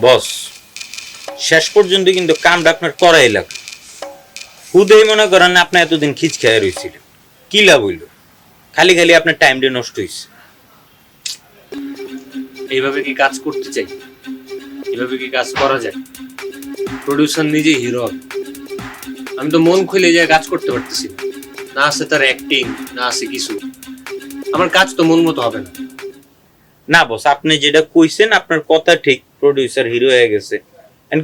বস শেষ পর্যন্ত কিন্তু কামটা আপনার করাই লাগে। হুদেই মনে করেন আপনি এতদিন খিচ খেয়ে রয়েছিলেন, কি লাভ হইল? খালি খালি আপনার টাইমটা নষ্ট হয়েছে। এইভাবে কি কাজ করতে চাই? এভাবে কি কাজ করা যায়? প্রডিউসার নিজেই হিরো হবে, আমি তো মন খুলে যায় কাজ করতে পারতেছি না। না আছে তার অ্যাক্টিং, না আছে কিছু। আমার কাজ তো মন মতো হবে না। না বস, আপনি যেটা কইছেন আপনার কথা ঠিক, প্রডিউসার হিরো হয়ে গেছে,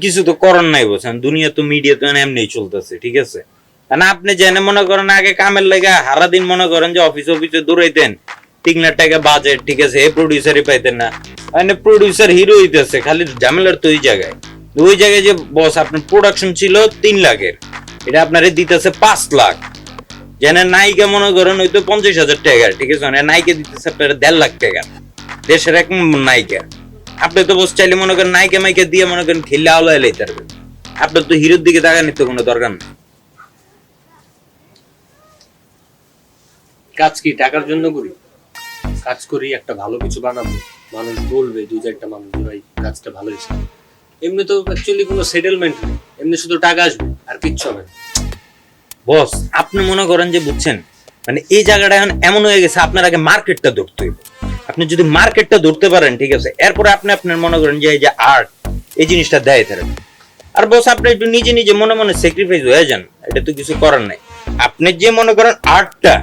কিছু তো করার নাই বলছেন। দুনিয়া তো মিডিয়া তো এমনি চলতেছে, ঠিক আছে? না আপনি জেনে মনে করেন আগে কামের লাগা হারা দিন মনে করেন যে অফিসে দৌড়াইতেন, 3 লাখ টাকা বাজেট, ঠিক আছে, এই প্রডিউসারই পাইতেন না। মানে প্রডিউসার হিরো হইতেছে, খালি ঝামেলার তো ওই জায়গায় যে বস আপনার প্রোডাকশন ছিল 3 লাখের, এটা আপনারে দিতেছে 5 লাখ। জেনে নায়িকা মনে করেন হয়তো 50,000 টাকা, ঠিক আছে, নায়িকা দিতেছে আপনার 1.5 লাখ টাকা। দেশের এক নায়িকা, আপনি তো বস চাইলে মনে করেন নায়িকা মাইকা দিয়ে মনে করেন খেলে আওলায় লাইতে পারবেন। আপনার তো হিরোর দিকে তাকানোর তো কোনো দরকার নেই। কাজ কি টাকার জন্য করি? কাজ করি একটা ভালো কিছু বানাবো, মানুষ বলবে 2-4টা মানুষ ভাই কাজটা ভালো হয়েছে। এমনি তো অ্যাকচুয়ালি কোনো সেটেলমেন্ট নেই, এমনি শুধু টাকা আসবে আর কিচ্ছু হবে না। বস আপনি মনে করেন যে বুঝছেন, মানে এই জায়গাটা এখন এমন হয়ে গেছে, আপনার আগে মার্কেটটা ধরতে হবে। আপনি যদি মার্কেটটা ধরতে পারেন, ঠিক আছে, এরপরে আপনি আপনার মনে করেন যে এই যে আর্ট, এই জিনিসটা দেয় থাকবেন। আর বস আপনি একটু নিজে নিজে মনে মনে স্যাক্রিফাইস হয়ে যান, এটা তো কিছু করার নাই। আপনি যে মনে করেন আর্টটা,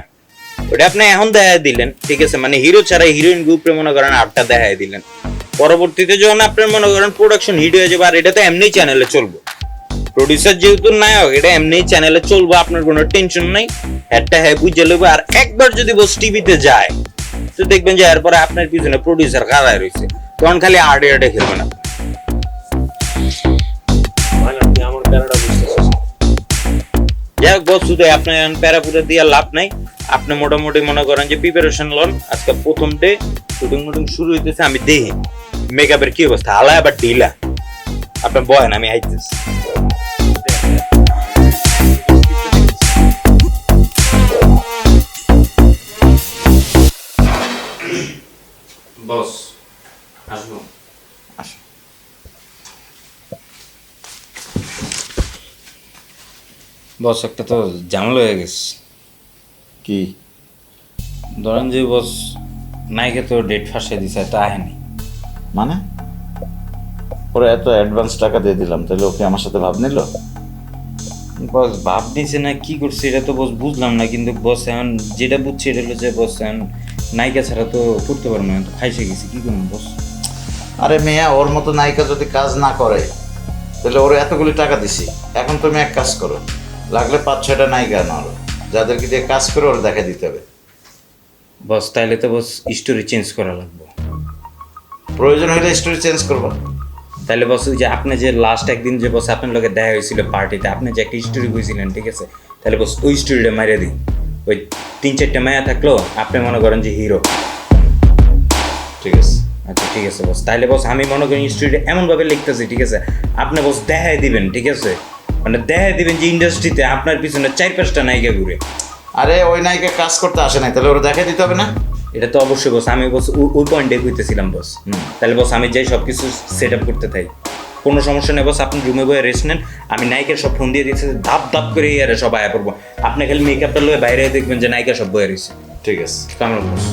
ওটা আপনি এখন দেখাই দিলেন, ঠিক আছে, মানে হিরো ছাড়া হিরোইন গ্রুপে মনে করেন আর্টটা দেখাই দিলেন। পরবর্তীতে যখন আপনার মনে করেন প্রোডাকশন হিট হয়ে যাবে, আর এটা তো এমনি চ্যানেলে চলবে, প্রডিউসার যেহেতু নায়ক, এটা এমনি চ্যানেলে চলবে, আপনার কোনো টেনশন নাই। একটা হ্যাঁ বুঝে নেবে। আর একবার যদি বস টিভিতে যায় তো দেখবেন যে এরপরে আপনার পিছনে প্রডিউসার কারায় রয়েছে, তখন খালি আর্টে আর্টে খেলবে না। আমার প্যারাটা বুঝতেছিস? যাই হোক বস, শুধু আপনার প্যারা পুরা দিয়ে লাভ নাই। আপনি মোটামুটি মনে করেন যে প্রিপারেশন লন। আজকে প্রথম ডে, শুটিং শুরু হইতেছে। আমি দেখি মেকআপের কি অবস্থা, আলায় আবার ঢিলা। আপনার বয়েন, আমি আইতেছি। বস আসবো? আসো। বস একটা তো ঝামেলা হয়ে গেছে। কি? ধরেন যে বস নায়িকা তো ডেট ফাঁসিয়ে দিছে, তা আহেনি। মানে ওরা এত অ্যাডভান্স টাকা দিয়ে দিলাম, তাহলে ওকে আমার সাথে ভাব নিল? বস ভাব নিছে না কি করছে এটা তো বস বুঝলাম না, কিন্তু বস এখন যেটা বুঝছি এটা হলো যে বস এখন নায়িকা ছাড়া তো করতে পারবো না, তো ফাইসে গেছি, কি করবো বস? আরে মেয়া, ওর মতো নায়িকা যদি কাজ না করে তাহলে ওর এতগুলি টাকা দিছি। এখন তুমি এক কাজ করো, লাগলে 5-6টা নায়িকা আনো, যাদেরকে দিয়ে কাজ করে ওর দেখা দিতে হবে। বস তাইলে তো বস স্টোরি চেঞ্জ করা লাগবে। প্রয়োজন হলে স্টোরি চেঞ্জ করবো। তাহলে বস ওই যে আপনি যে লাস্ট একদিন যে বস আপনার লোকে দেখা হয়েছিল পার্টিতে, আপনি যে একটা স্টোরি বুঝছিলেন, ঠিক আছে, তাহলে বস ওই স্টোরিটা মারিয়ে দিন। ওই 3-4টা মায়া থাকলো, আপনি মনে করেন যে হিরো। ঠিক আছে? আচ্ছা ঠিক আছে বস, তাহলে বস আমি মনে করি স্টোরিটা এমনভাবে লিখতেছি, ঠিক আছে, আপনি বস দেখাই দিবেন, ঠিক আছে, মানে দেখাই দিবেন যে ইন্ডাস্ট্রিতে আপনার পিছনে 4-5টা নায়িকা ঘুরে। আরে ওই নায়িকা কাজ করতে আসে নাই, তাহলে ওরা দেখা দিতে হবে না? এটা তো অবশ্যই বস, আমি বস ওই পয়েন্টে কইতেছিলাম বস। তাহলে বস আমি যাই সব কিছু সেট আপ করতে থাকি, কোনো সমস্যা নেই বস। আপনি রুমে বয়ে রেস্ট নেন, আমি নায়িকার সব ফোন দিয়ে দিচ্ছি, ধাপ ধাপ করে ইয়ারে সব আয়া পড়বো। আপনি খালি মেকআপটা লয়ে বাইরে দেখবেন যে নায়িকা সব বয়ে রয়েছে। ঠিক আছে, কেমন বস?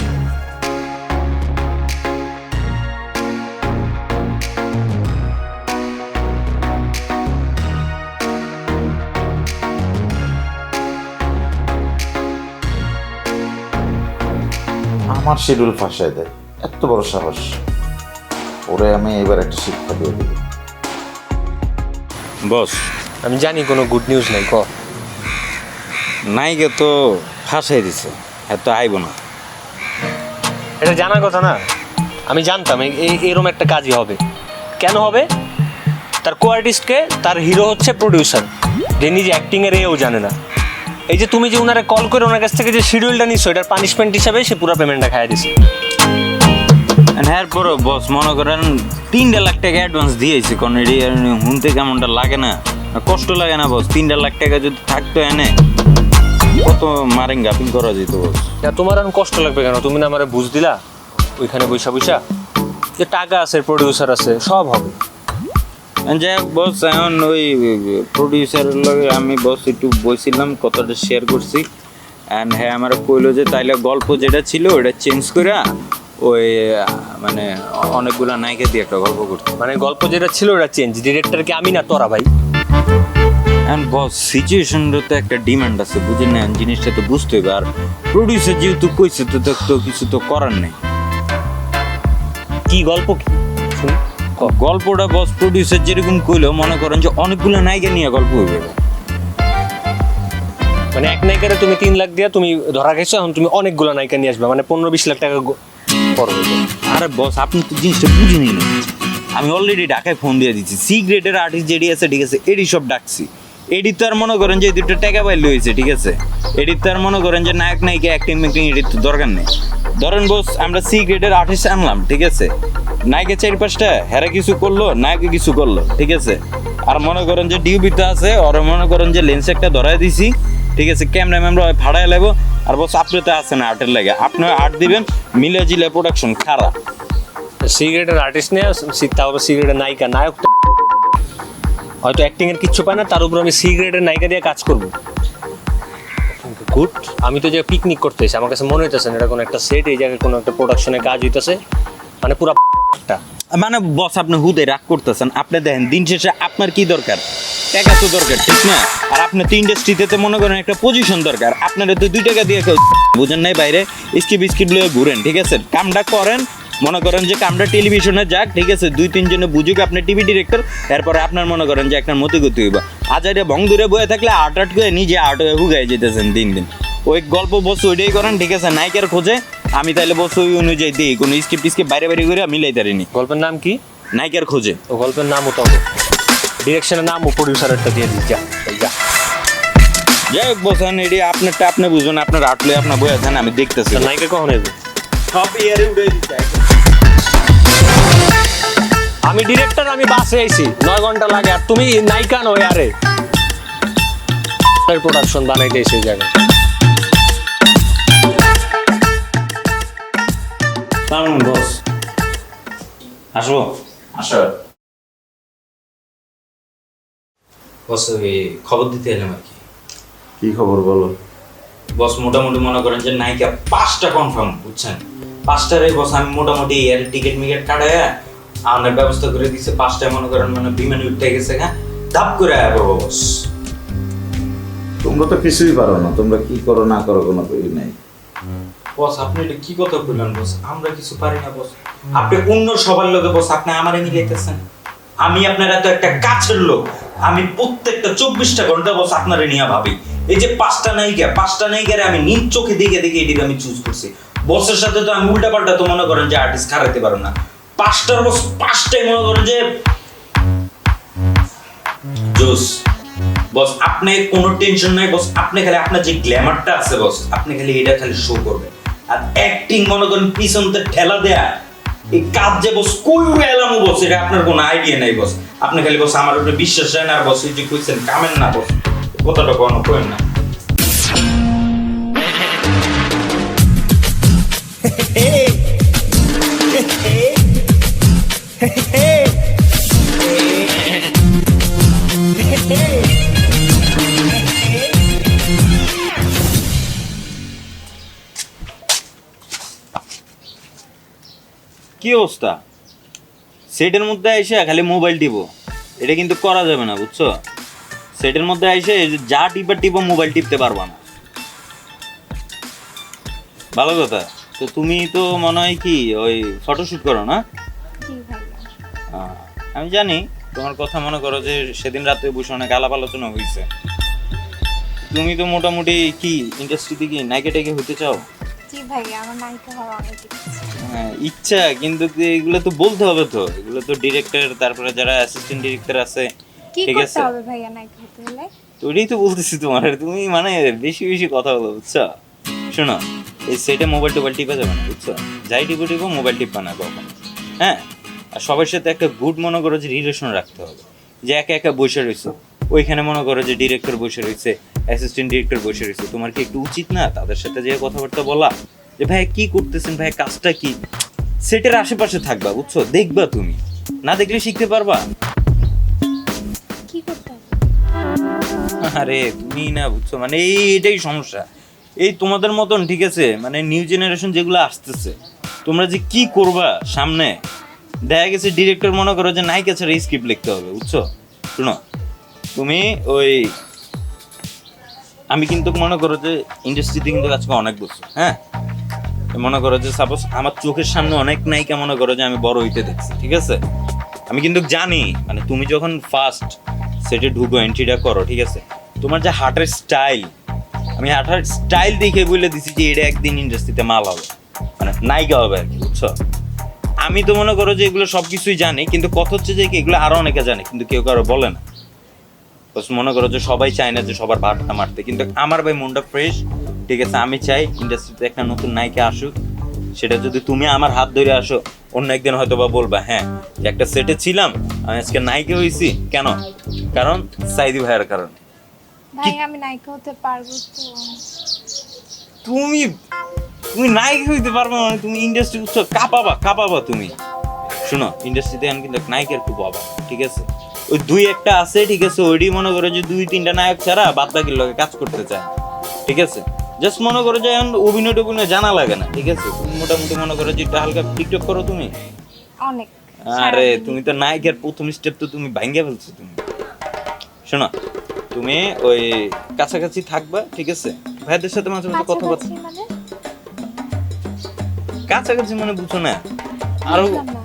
আমার শিডিউল ফাঁসায় দেয়, এত বড় সাহস! ওরে আমি এবার একটা শিক্ষা দিয়ে দেব। বস আমি জানি কোনো গুড নিউজ নাই, ক। নায়িকা তো ফাঁসাই দিছে, এত আইব না। এটা জানার কথা না? আমি জানতাম এরকম একটা কাজই হবে। কেন হবে? তার কো আর্টিস্টকে তার হিরো হচ্ছে প্রডিউসার, যে নিজে অ্যাক্টিংয়ের এও জানে না। এই যে তুমি যে ওনারা কল করে ওনার কাছ থেকে যে শিডিউলটা নিচ্ছ, এটার পানিশমেন্ট হিসাবে সে পুরো পেমেন্টটা খাইয়ে দিছে। এরপরও বস মনে করেন 3 লাখ টাকা অ্যাডভান্স দিয়েছি, কারণ এটি শুনতে কেমনটা লাগে না? কষ্ট লাগে না বস? 3 লাখ টাকা যদি থাকতো এনে কত মারেন গাপিং করা যেত বস। তোমার এখন কষ্ট লাগবে কেন? তুমি না আমারে বুঝ দিলা ওইখানে বৈশা বৈশা যে টাকা আছে, প্রডিউসার আছে, সব হবে। যাই হোক বস, এখন ওই প্রডিউসারের লগে আমি বস একটু বইছিলাম, কথাটা শেয়ার করছি। অ্যান্ড হ্যাঁ আমার কইলো যে তাইলে গল্প যেটা ছিল ওটা চেঞ্জ করে ওই মানে অনেকগুলা নায়িকা দিয়ে একটা গল্প করতে। মানে গল্প যেটা ছিল ওটা চেঞ্জ, ডিরেক্টর কি আমি না তোরা ভাই? অ্যান্ড বস সিচুয়েশনের তো একটা ডিমান্ড আছে, বুঝেন না? জিনিসটা তো বুঝতে হবে। আর প্রডিউসার যেহেতু কইছে তো কিছু তো করার নেই। কি গল্প কি শুনি? গল্পটা বস প্রডিউসার যেরকম কইলো, মনে করেন যে অনেকগুলো নায়িকা নিয়ে গল্প হইবে। মানে এক নায়িকারে তুমি 3 লাখ দিয়া তুমি ধরা গেছো, এখন তুমি অনেকগুলো নায়িকা নিয়ে আসবে, মানে 15-20 লাখ টাকা খরচ হবে। আরে বস আপনি তো জিনিসটা বুঝিনি না। আমি অলরেডি ঢাকায় ফোন দিয়ে দিচ্ছি, সি গ্রেডের আর্টিস্ট যেটি আছে ঠিক আছে, এডি সব ডাকছি। এডি তো আর মনে করেন যে এই দুটো টাকা পাইলে হয়েছে, ঠিক আছে? এডি তো আর মনে করেন যে নায়ক নায়িকা অ্যাক্টিং ম্যাক্টিং এডির তো দরকার নেই। ধরেন বস আমরা সি গ্রেডের আর্টিস্ট আনলাম, ঠিক আছে? নায়িকা 4-5টা, হেরা কিছু করলো, নায়কে কিছু করলো, ঠিক আছে? আর মনে করেন যে ডিউবিতে আছে, ওরা মনে করেন যে লেন্স একটা ধরাই দিছি, ঠিক আছে? ক্যামেরাম্যানরা ভাড়ায় লাগবো। আর বস আপনি তো আছেন আর্টের লাগে, আপনি আর্ট দিবেন, মিলে জিলে প্রোডাকশন খারাপ। সিগারেটের আর্টিস্ট নিয়ে তাও আবার সিগারেটের নায়িকা, নায়ক তো হয়তো অ্যাক্টিং এর কিচ্ছু পায় না, তার উপর আমি সিগারেটের নায়িকা দিয়ে কাজ করবো। গুড। আমি তো যে পিকনিক করতে এসে আমার কাছে মনে হইতেছে না এটা কোনো একটা সেট, এই জায়গায় কোনো একটা প্রোডাকশনে কাজ হইতেছে, মানে পুরো মানে বস আপনি হুদে রাগ করতেছেন। আপনি দেখেন দিন শেষে আপনার কি দরকার? টাকা তো দরকার, ঠিক না? আর আপনার তো ইন্ডাস্ট্রিতে তো মনে করেন একটা পজিশন দরকার। আপনারা তো 2 টাকা দিয়ে কেউ বুঝেন নাই, বাইরে স্কিপ স্কিপ লয়ে ঘুরেন, ঠিক আছে? কামটা করেন, মনে করেন যে কামটা টেলিভিশনে যাক, ঠিক আছে? 2-3 জনে বুঝুক আপনি টিভি ডিরেক্টর, এরপরে আপনার মনে করেন যে একটা মতি গতি হইবা। আজারে ভং দূরে বয়ে থাকলে আট করে নিজে আট হয়ে হুগাই যেতেছেন দিন দিন। ওই গল্প বস ওইটাই করেন, ঠিক আছে? নায়িকার খোঁজে আমি তাহলে বস ওই অনুযায়ী দিই, কোনো স্কিপ টিস্কিপ বাইরে বাইরে করে মিলাই তারিনি। গল্পের নাম কি? নায়িকার খোঁজে। ও গল্পের নামও তো ডিরেকশনের নাম ও প্রডিউসারেরটা দিয়ে দিই, যা যা। যাই হোক বস এটি আপনারটা আপনি বুঝবেন, আপনার আটলে আপনার বই আছেন, আমি দেখতেছি। নায়িকা কখন এবে? সব ইয়ারে উঠে দিচ্ছে। আমি ডিরেক্টর, আমি বাসে আইছি, 9 ঘন্টা লাগে, আর তুমি নায়িকা নয় আরে প্রোডাকশন বানাইতে এসে জায়গায়। বস আসবো। আসো। বস ওই খবর দিতে এলাম আর কি। কি খবর বলো? বস মোটামুটি মনে করেন যে নায়িকা 5টা কনফার্ম, বুঝছেন? 5টারই বস আমি মোটামুটি এর টিকিট মিকেট কাটায় আমার ব্যবস্থা করে দিচ্ছে। 5টায় মনে করেন মানে বিমানে উঠে গেছে, হ্যাঁ ধাপ করে আয়া পড়বো বস। তোমরা তো কিছুই পারো না, তোমরা কি করো না করো কোনো ই নাই। বস আপনি এটা কি কথা বললেন বস? আমরা কিছু পারি না বস। আপনি অন্য সবার লোকে বস আপনি আমারে মিলাইতেছেন। আমি আপনার এত একটা কাছের লোক, আমি প্রত্যেকটা 24টা ঘন্টা বস আপনারে নিয়ে ভাবি। এই যে 5টা নায়িকারে আমি নিজ চোখে দেখে এটিকে আমি চুজ করছি। বসের সাথে তো আমি উল্টা পাল্টা তো মনে করেন যে আর্টিস্ট খারাইতে পারো না। 5টার বস 5টাই মনে করেন যে জোস। বস আপনি কোনো টেনশন নাই বস, আপনি খালি আপনার যে গ্ল্যামারটা আছে বস, আপনি খালি এটা খালি শো করবেন। আর অ্যাক্টিং মনে করেন পিছনতে ঠেলা দেয়া, এই কাজ যে বস কই এলামও বস, এটা আপনার কোনো আইডিয়া নাই বস। আপনি খালি বস আমার উপরে বিশ্বাস হয় না, আর বস এই যে কইছেন কামেন না বস, কথাটা কোনো কইেন না। কি অবস্থা? সেটের মধ্যে এসে খালি মোবাইল টিপো, এটা কিন্তু করা যাবে না, বুঝছো? সেটের মধ্যে এসে যা টিপো মোবাইল টিপতে পারবা না। ভালো কথা। তো তুমি তো মনে হয় কি ওই ফটোশুট করো না? আমি জানি তোমার কথা, মনে করো যে সেদিন রাতে বসে অনেক আলাপ আলোচনা হয়েছে। তুমি তো মোটামুটি কি ইন্ডাস্ট্রিতে কি নায়িকা টাইকা হতে চাও? হ্যাঁ ইচ্ছা, কিন্তু এগুলো তো বলতে হবে, তো এগুলো তো ডিরেক্টর, তারপরে যারা অ্যাসিস্ট্যান্ট ডিরেক্টর আছে, ঠিক আছে? তো ওইটাই তো বলতেছি তোমার, তুমি মানে বেশি বেশি কথা বলো, বুঝছো? শোনো, এই সেটে মোবাইল টোবাইল টিপা যাবে না, বুঝছো? যাই টিপো মোবাইল টিপা না কখনো, হ্যাঁ? আর সবার সাথে একটা গুড মনে করো যে রিলেশন রাখতে হবে। যে একা একা বসে রয়েছো, ওইখানে মনে করো যে ডিরেক্টর বসে রয়েছে, অ্যাসিস্ট্যান্ট ডিরেক্টর বসে রয়েছে, তোমার কি একটু উচিত না তাদের সাথে যে কথাবার্তা বলা, যে ভাই কি করতেছেন, ভাই কাজটা কি, সেটের আশেপাশে থাকবা, বুঝছো, দেখবা, তুমি না দেখলে শিখতে পারবা। কি করতে হবে? আরে তুমি না বুঝছো, মানে এটাই সমস্যা। এই তোমাদের মতন, ঠিক আছে, মানে নিউ জেনারেশন যেগুলো আসতেছে, তোমরা যে কি করবা সামনে, দেখা গেছে ডিরেক্টর মনে করো যে নায়িকা ছাড়া স্ক্রিপ্ট লিখতে হবে, বুঝছো। শোনো, তুমি ওই, আমি কিন্তু মনে করো যে ইন্ডাস্ট্রিতে কিন্তু আজকে অনেক বছর, হ্যাঁ, মনে করো যে সাপোজ আমার চোখের সামনে অনেক নায়িকা মনে করো যে আমি বড় হইতে দেখছি, ঠিক আছে। আমি কিন্তু জানি, মানে তুমি যখন ফার্স্ট সেটে ঢুকো, এন্ট্রিটা করো, ঠিক আছে, তোমার যে হার্টের স্টাইল, আমি হার্টের স্টাইল দেখে বলে দিছি যে এটা একদিন ইন্ডাস্ট্রিতে মাল হবে, মানে নায়িকা হবে আর কি, বুঝছো। আমি তো মনে করো যে এগুলো সব কিছুই জানি, কিন্তু কথা হচ্ছে যে কি, এগুলো আরো অনেকে জানে কিন্তু কেউ কারো বলে না। বাস মনে করো যে সবাই চায় না যে সবার ভাটটা মারতে, কিন্তু আমার ভাই মনটা ফ্রেশ, ঠিক আছে। আমি চাই ইন্ডাস্ট্রিতে একটা নতুন নায়িকা আসুক, সেটা যদি তুমি আমার হাত ধরে আসো, অন্য একদিন হয়তো বা বলবা হ্যাঁ যে একটা সেটে ছিলাম, আমি আজকে নায়িকা হয়েছি। কেন? কারণ সাইদি ভাইয়ের কারণে। ভাই আমি নায়িকা হতে পারবো তো? তুমি তুমি নায়িকা হইতে পারবে মানে তুমি ইন্ডাস্ট্রি বুঝছো, কাঁপাবা তুমি। শোনো, ইন্ডাস্ট্রিতে এখন কিন্তু নায়িকার খুব অভাব, ঠিক আছে। ওই দুই একটা আছে, ঠিক আছে, ওইটি মনে করো যে 2-3টা নায়ক ছাড়া বাদ বাকির লোকে কাজ করতে চায়, ঠিক আছে। জাস্ট মনে করো যে এখন অভিনয় টভিনয় জানা লাগে না, ঠিক আছে। তুমি মোটামুটি মনে করো যে একটু হালকা টিকটক করো তুমি। অনেক। আরে তুমি তো নায়িকার প্রথম স্টেপ তো তুমি ভাঙ্গে ফেলছো তুমি। শোনো, তুমি ওই কাছাকাছি থাকবা, ঠিক আছে, ভাইদের সাথে মাঝে মাঝে কথা বলতে। কাছাকাছি মানে? কাছাকাছি মানে বুঝছো না, আরো বুঝলাম না।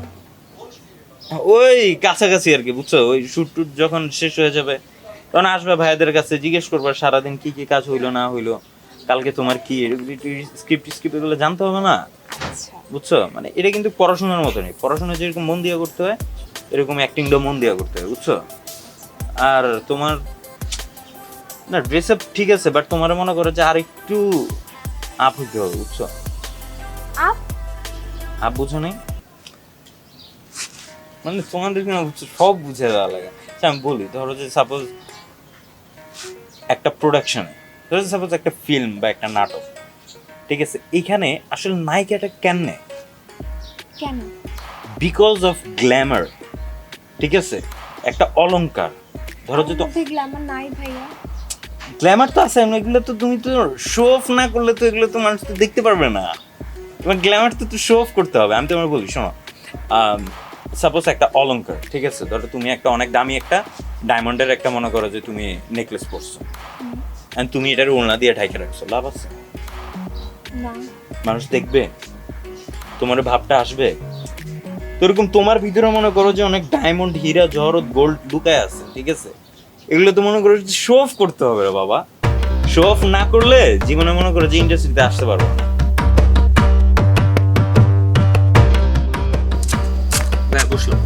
ওই কাছাকাছি আর কি, বুঝছো। ওই শুট টুট যখন শেষ হয়ে যাবে তখন আসবে ভাইদের কাছে, জিজ্ঞেস করবা সারাদিন কি কি কাজ হইলো না হইলো, কালকে তোমার কি স্ক্রিপ্ট এগুলো জানতে হবে না, আচ্ছা। বুঝছো। মানে এটা কিন্তু পড়াশোনার মতো নেই, পড়াশোনা যেরকম মন দিয়ে করতে হয় এরকম অ্যাক্টিংটাও মন দিয়ে করতে হয়, বুঝছো। আর তোমার না ড্রেস আপ ঠিক আছে, বাট তোমার মনে করো যে আর একটু আপ হইতে হবে, বুঝছো। আপ? আপ বুঝো নাই, মানে তোমাদেরকে না বুঝছো সব বুঝে দেওয়া লাগে। আচ্ছা, আমি বলি, ধরো যে সাপোজ একটা প্রোডাকশনে, ধরো যে সাপোজ একটা ফিল্ম বা একটা নাটক, ঠিক আছে, এখানে আসলে নায়িকাটা কেমনে? কেন? বিকজ অফ গ্ল্যামার, ঠিক আছে, একটা অলংকার। ধরো যে তো দেখলে আমার নাই ভাইয়া। গ্ল্যামার তো আছে, এগুলো তো তুমি তো শো অফ না করলে তো এগুলো তো মানুষ তো দেখতে পারবে না। তোমার গ্ল্যামার তো শো অফ করতে হবে। আমি তোমার বলি, শোনো, সাপোজ একটা অলংকার, ঠিক আছে, ধরো তুমি একটা অনেক দামি একটা ডায়মন্ডের একটা মনে করো যে তুমি নেকলেস পরছো, and তুমি এটার ওড়না দিয়ে ঢাইকে রাখছো, লাভ আছে? না। মানুষ দেখবে? তোমার ভাবটা আসবে? তো এরকম তোমার ভিতরে মনে করো যে অনেক ডায়মন্ড, হীরা, জহরত, গোল্ড লুকায় আছে, ঠিক আছে। এগুলো তো মনে করো শো অফ করতে হবে রে বাবা। শো অফ না করলে জীবনে মনে করো যে ইন্ডাস্ট্রিতে আসতে পারবো না। ভাই বুঝলাম।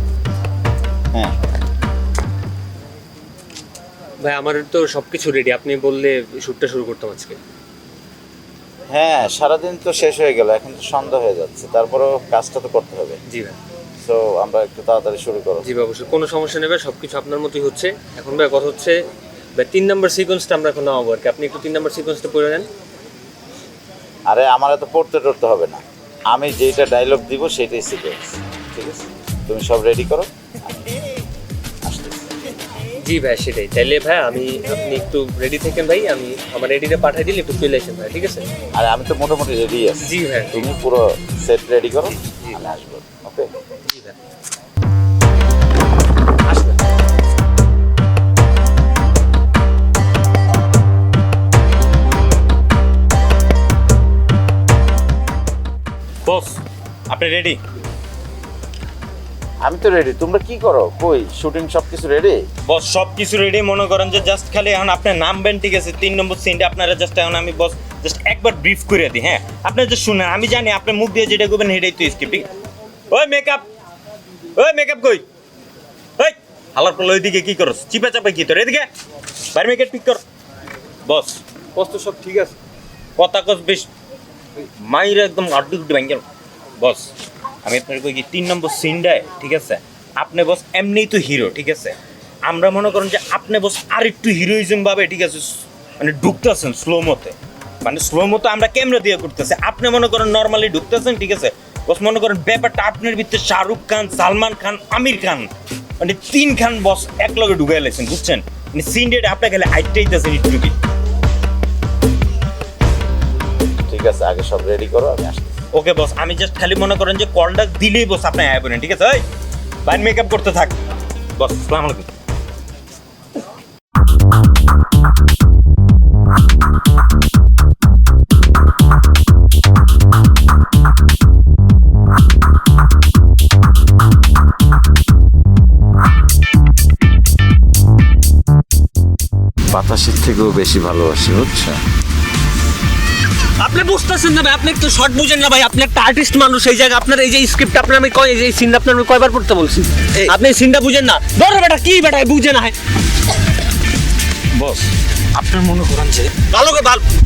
হ্যাঁ, ভাই আমার তো সব কিছু রেডি, আপনি বললে শ্যুটটা শুরু করতাম আজকে। হ্যাঁ, সারাদিন তো শেষ হয়ে গেল, এখন তো সন্ধ্যা হয়ে যাচ্ছে, তারপরেও কাজটা তো করতে হবে। জি ভাই। সো আমরা একটু তাড়াতাড়ি শুরু করো। জি ভাই, অবশ্যই কোনো সমস্যা নেই ভাই, সব কিছু আপনার মতোই হচ্ছে। এখন ভাই কথা হচ্ছে ভাই 3 নম্বর সিকোয়েন্সটা আমরা এখন নামাবো আর কি, আপনি একটু 3 নম্বর সিকোয়েন্সটা পড়ে নেন। আরে আমার এত পড়তে টরতে হবে না, আমি যেটা ডায়লগ দিব সেটাই সিকোয়েন্স, ঠিক আছে। তুমি সব রেডি করো, আমি আসতেছি। জি ভাই সেটাই, তাইলে ভাই আমি, আপনি একটু রেডি থাকেন ভাই, আমি আমার রেডিটা পাঠিয়ে দিলে একটু চলে আসেন ভাই, ঠিক আছে? আরে আমি তো মোটামুটি রেডি আছি। জি ভাই। তুমি পুরো সেট রেডি করো, আমি আসবো। ওকে, জি ভাই। আসবেন। বস, আপনি রেডি? আমি তো রেডি, তোমরা কি করো? কই শুটিং সব কিছু রেডি? বস সব কিছু রেডি, মনে করেন যে জাস্ট খালি এখন আপনি নামবেন, ঠিক আছে। 3 নম্বর সিনটা আপনারা জাস্ট এখন আমি বস জাস্ট একবার ব্রিফ করে দিই, হ্যাঁ। আপনি যে শুনেন, আমি জানি আপনি মুখ দিয়ে যেটা করবেন সেটাই তো স্ক্রিপ্ট। ওই মেকআপ কই? ওই হালার পর ওইদিকে কি করছ? চিপা চাপা কি তোর? এদিকে বাইরে মেকআপ পিক কর। বস তো সব ঠিক আছে। কথা কস বেশ, মাইরা একদম আড্ডি গুড্ডি ভাঙ্গেল। বস আমি আপনার কই কি 3 নম্বর সিনটায়, ঠিক আছে, আপনি বস এমনিই তো হিরো, ঠিক আছে। আমরা মনে করেন যে আপনি বস আর একটু হিরোইজম ভাবে ঠিক আছে মানে ঢুকতেছেন স্লো মতে, মানে স্লো মতো আমরা ক্যামেরা দিয়ে করতেছি, আপনি মনে করেন নর্মালি ঢুকতেছেন ঠিক আছে বস, মনে করেন ব্যাপারটা আপনার ভিতরে শাহরুখ খান, সালমান খান, আমির খান মানে 3 খান বস এক লগে ঢুকাই লাইছেন, বুঝছেন? মানে সিনডেড আপনার খেলে হাইটটাইতেছেন একটু। ঠিক আছে, আগে সব রেডি করো, আমি আসছি। ওকে বস, আমি জাস্ট খালি মনে করেন যে কলটা দিলেই বস আপনি আয় বলেন, ঠিক আছে? ওই বাইন মেকআপ করতে থাক বস। আসসালামু আলাইকুম। বাতাসের থেকেও বেশি ভালোবাসি, বুঝছো? আপনি বুঝতেছেন না ভাই, আপনি একটু শর্ট বুঝেন না ভাই, আপনি একটা আর্টিস্ট মানুষ, এই জায়গা আপনার এই যে স্ক্রিপ্ট আপনার আমি কয় এই যে সিনটা আপনার আমি কয়বার পড়তে বলছি, আপনি এই সিনটা বুঝেন না। ধরো বেটা কি বেটা বুঝে না হয় বস আপনার মনে করেন যে ভালো করে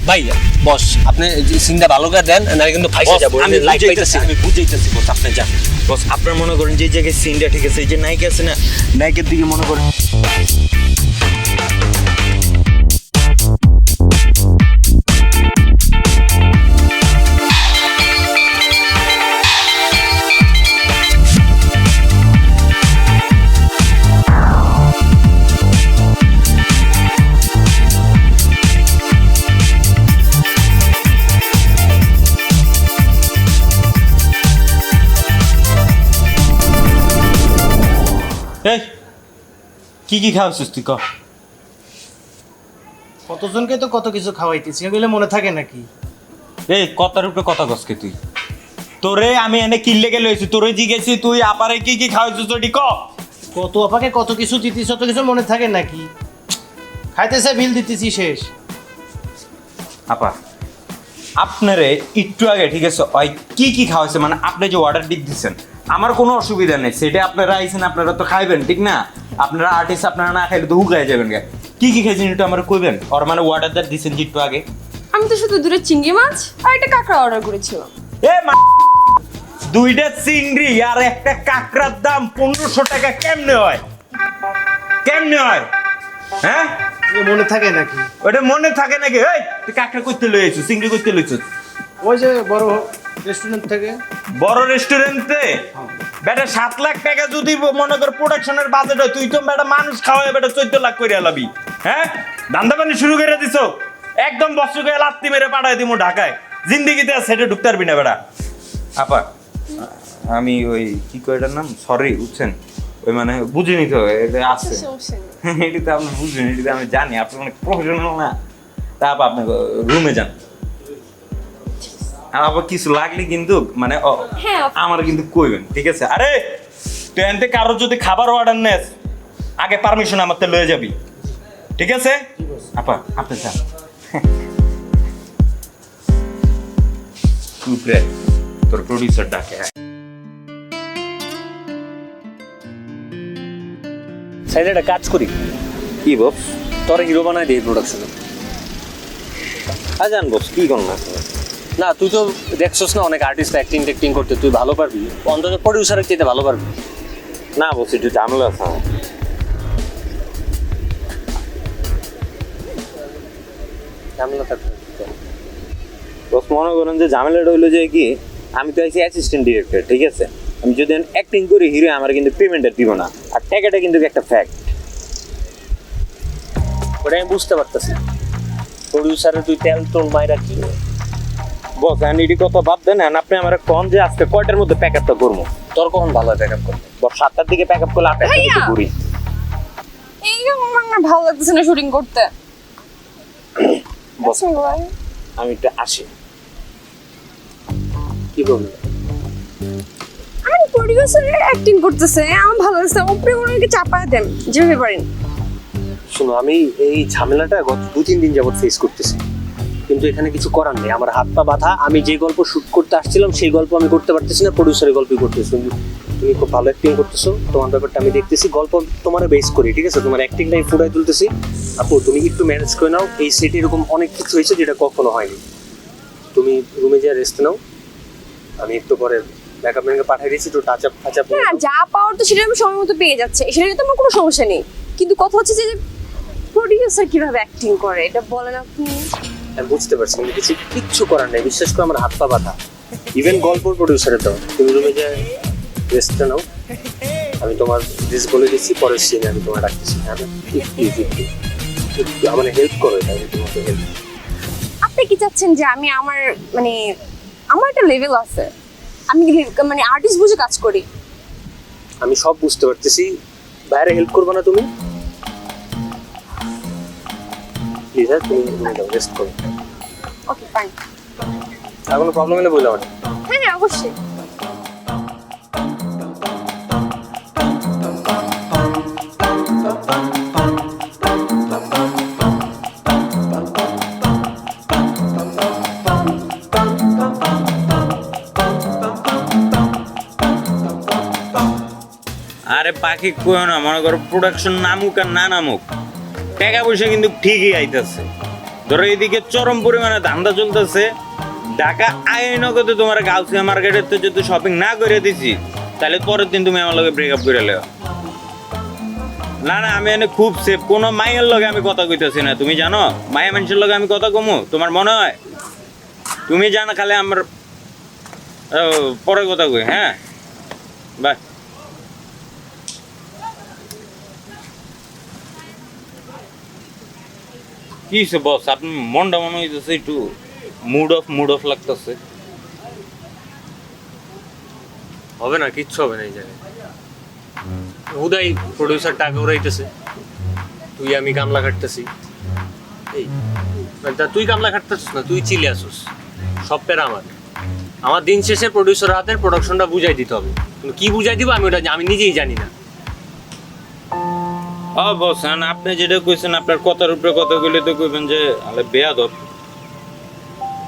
ভাই বস আপনি যে সিনটা ভালো করে দেন না কিন্তু ফাইসে বস, যাব আমি লাইক বুঝাইতেছি, আমি বুঝাইতেছি বস, আপনি যান বস। আপনার মনে করেন যে জায়গায় সিনটা ঠিক আছে, এই যে নায়িকা আছে না, নায়িকার দিকে মনে করেন এই কি কি খাওয়াছিস তুই ক? কতজনকে তো কত কিছু খাওয়াইতেছি, এগুলো মনে থাকে নাকি? এই কথার উপরে কথা কসকে তুই, তোরে আমি এনে কিল্লে গেলে হয়েছি, তোরে জিগেছি তুই আপারে কি কি খাওয়াইছিস তোটি ক? কত আপাকে কত কিছু দিতেছি, অত কিছু মনে থাকে নাকি? খাইতেছে বিল দিতেছি শেষ। আপা আপনারে একটু আগে ঠিক আছে ওই কি কি খাওয়াইছে, মানে আপনি যে অর্ডার দিচ্ছেন আমার কোনো অসুবিধা নেই, সেটা আপনারা আইছেন আপনারা তো খাইবেন ঠিক না? আপনারা আর্টিস্ট, আপনারা না খাইলে তো হুকাই যাবেন গে। কি কি খাইছেন একটু আমার কইবেন, ওর মানে অর্ডারটা দিচ্ছেন যে একটু আগে। আমি তো শুধু দুটো চিংড়ি মাছ আর একটা কাঁকড়া অর্ডার করেছিলাম। এ দুইটা চিংড়ি আর একটা কাঁকড়ার দাম 1500 টাকা কেমনে হয়? কেমনে হয় হ্যাঁ? মনে থাকে নাকি? ওটা মনে থাকে নাকি? এই তুই কাঁকড়া করতে লইছিস, চিংড়ি করতে লইছিস ওই যে বড় রেস্টুরেন্ট থেকে। বড় রেস্টুরেন্টে বেটা 7 লাখ টাকা যদি মনে কর প্রোডাকশনের বাজেট হয়, তুই তো বেটা মানুষ খাওয়ায় বেটা 14 লাখ করে আলাবি। হ্যাঁ ধান্দা পানি শুরু করে দিছো, একদম বস্তুকে লাত্তি মেরে পাঠাই দিমু ঢাকায়, জিন্দিগিতে আর সেটা ঢুকতে পারবি না বেটা। আপা আমি ওই কি কয় এটার নাম, সরি বুঝছেন, ওই মানে বুঝিনি তো এটা আছে এটি তো আপনি বুঝবেন, এটি তো আমি জানি আপনি অনেক প্রফেশনাল না। তা আপা আপনি রুমে যান, আর আবার কিছু লাগলে কিন্তু মানে হ্যাঁ। আমার কিন্তু কইবেন ঠিক আছে? আরে তুই এনতে কারো যদি খাবার অর্ডার নেস আগে পারমিশন আমার তো লয়ে যাবি, ঠিক আছে? আপা আপনি যান। উপরে তোর প্রডিউসার ডাকে। সাইডে একটা কাজ করি, কি বস? তোর হিরো বানায় দিই প্রোডাকশনে। জান বস কি করুন না তুই তো দেখছস না অনেক আর্টিস্ট অ্যাক্টিং টেক্টিং করতে, তুই ভালো পারবি, অন্তত প্রডিউসারের চাইতে ভালো পারবি। না বস একটু ঝামেলা আছে। ঝামেলা থাকবে বস মনে করেন যে ঝামেলাটা হইলো যে কি, আমি তো আছি অ্যাসিস্ট্যান্ট ডিরেক্টর ঠিক আছে, আমি যদি অ্যাক্টিং করি হিরো আমার কিন্তু পেমেন্টটা দিব না, আর টাকাটা কিন্তু একটা ফ্যাক্ট। ওটা আমি বুঝতে পারতেছি, প্রডিউসারে তুই তেল তোল মাইরা কি বস আমি এটি কথা বাদ দেন, আপনি আমার কম যে আজকে কয়টার মধ্যে প্যাক আপটা করবো? তোর কখন ভালো হয় ব্যাকআপ করতে? বস 7টার দিকে প্যাক আপ করলে 8টার দিকে ঘুরি। এই আমার ভালো লাগতেছে না শুটিং করতে। বস আমি একটু আসি। কি বলবি? আমি প্রডিউসারের অ্যাক্টিং করতেছে, আমার ভালো লাগছে, উপরে ওনাকে চাপায় দেন যেভাবে পারেন। শোনো আমি এই ঝামেলাটা গত 2-3 দিন যাবত ফেস করতেছি, কিন্তু এখানে কিছু করার নেই, আমার হাত পা বাঁধা। আমি যে গল্প শুট করতে আসছিলাম সেই গল্প আমি করতে পারতেছি না, প্রডিউসারের গল্পই করতেছি। তুমি খুব ভালো অ্যাক্টিং করতেছো, তোমার ব্যাপারটা আমি দেখতেছি, গল্প তোমার বেস করি ঠিক আছে, তোমার অ্যাক্টিংটাই ফুটাই তুলতেছি। আপু তুমি একটু ম্যানেজ করে নাও, এই সেটে এরকম অনেক কিছু হয়েছে যেটা কখনো হয়নি। তুমি রুমে যা রেস্ট নাও, আমি একটু পরে মেকআপ ম্যানকে পাঠিয়ে দিয়েছি, তো টাচ আপ না যা পাওয়ার তো সেটা আমি সময় মতো পেয়ে যাচ্ছে, সেটা তো আমার কোনো সমস্যা নেই। কিন্তু কথা হচ্ছে যে প্রডিউসার কিভাবে অ্যাক্টিং করে এটা বলেন আপনি। আমি বুঝতে পারছি, কিন্তু কিচ্ছু করার নেই, বিশেষ করে আমার হাত পা ব্যথা। ইভেন গল্পর প্রডিউসারে তো তুমি রুমে যে রেস্টটা নাও, আমি তোমার ডিস বলে দিচ্ছি, পরের সিনে আমি তোমার ডাকতেছি। হ্যাঁ, একটু আমার হেল্প করো, এটা আমি তোমাকে হেল্প। আপনি কি চাচ্ছেন যে আমি আমার মানে আমার একটা লেভেল আছে, আমি মানে আর্টিস্ট বুঝে কাজ করি। আমি সব বুঝতে পারতেছি, বাইরে হেল্প করবো না তুমি? প্লিজ, হ্যাঁ তুমি রুমে যাও, রেস্ট করো। Okay fine. আর কোনো প্রবলেম হলে বললাম। হ্যাঁ হ্যাঁ অবশ্যই। আরে পাখি কই না, মনে করো প্রোডাকশন নামুক আর না নামুক, টাকা পয়সা কিন্তু ঠিকই আইতেছে। ধরো এদিকে চরম পরিমাণে ধান্দা চলতেছে, ঢাকা আইনগতে তোমার গাউসিয়া মার্কেটের তো যদি শপিং না করে দিছি, তাহলে পরের দিন তুমি আমার লগে ব্রেকআপ করে লেও। না না, আমি এনে খুব সেফ, কোনো মাইয়ের লগে আমি কথা কইতেছি না। তুমি জানো মায়া মানুষের লগে আমি কথা কমু? তোমার মনে হয়? তুমি জানো খালি আমার পরে কথা কই। হ্যাঁ বাই। কি হয়েছে বস, আপনি মনটা মনে হইতেছে একটু মুড অফ লাগতেছে। হবে না, কিচ্ছু হবে না এই জায়গায়। হুদাই প্রডিউসার টাকা উড়াইতেছে, তুই আমি কামলা খাটতেছি। এই তুই কামলা খাটতেছিস না, তুই চিলে আসুস, সব পেরা আমার দিন শেষে প্রডিউসার হাতের প্রোডাকশনটা বুঝাই দিতে হবে। কিন্তু কি বুঝাই দিব আমি ওটা আমি নিজেই জানি না। বস আপনি যেটা কইছেন, আপনার কথার উপরে কথা কইলে তো কইবেন যে আলে বেয়াদব।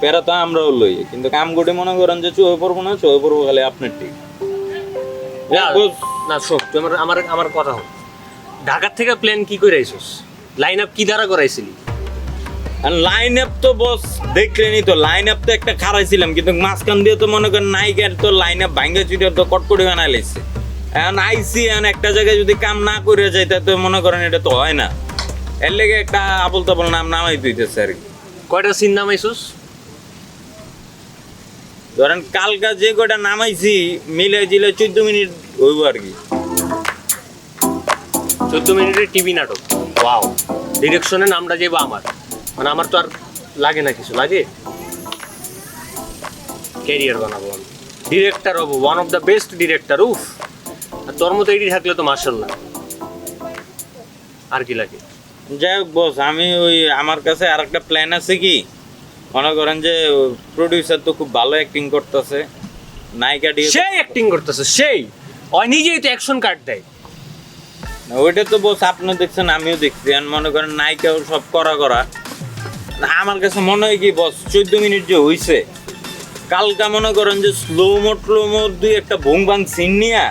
পেরা তো আমরাও লই, কিন্তু কাম করে মনে করেন যে চুয়ে পড়বো না, চুয়ে পড়বো খালি আপনার ঠিক। না শোক, তুই আমার কথা হোক। ঢাকার থেকে প্ল্যান কি করে আইসোস? লাইন আপ কি দ্বারা করাইছিলি? লাইন আপ তো বস দেখলেনি তো, লাইন আপ তো একটা খারাইছিলাম, কিন্তু মাঝখান দিয়ে তো মনে করেন নায়িকার তো লাইন আপ ভাঙ্গা চুরিয়া তো কটকটি বানাই লাইছে। এখন আইসি, এখন একটা জায়গায় যদি কাম না করে যায় তা তো মনে করেন এটা তো হয় না। এর লেগে একটা আবল তাবল নামাই দিতেছে আর কি। কয়টা সিন নামাইছোস? ধরেন কালকা যে কয়টা নামাইছি মিলে জিলে 14 মিনিট হইব আর কি। 14 মিনিটের টিভি নাটক। ওয়াও, ডিরেকশনে নামটা যাইবো আমার, মানে আমার তো আর লাগে না কিছু, লাগে ক্যারিয়ার বানাবো আমি, ডিরেক্টর হবো, one of the best director. উফ, আর তোর মতো এডি থাকলে তো মাশাআল্লাহ। আর কি লাগে? যাই হোক বস, আমি ওই আমার কাছে আর একটা প্ল্যান আছে। কি মনে করেন যে প্রডিউসার তো খুব ভালো অ্যাক্টিং করতেছে, নায়িকা দিয়ে সেই অ্যাক্টিং করতেছে, সেই ওই নিজেই তো অ্যাকশন কার্ড দেয়। ওইটা তো বস আপনি দেখছেন, আমিও দেখছি। আর মনে করেন নায়িকাও সব করা আমার কাছে মনে হয় কি বস, 14 মিনিট যে হইছে, কালকা মনে করেন যে স্লোমো দুই একটা ভুং ভাং সিন নিয়ে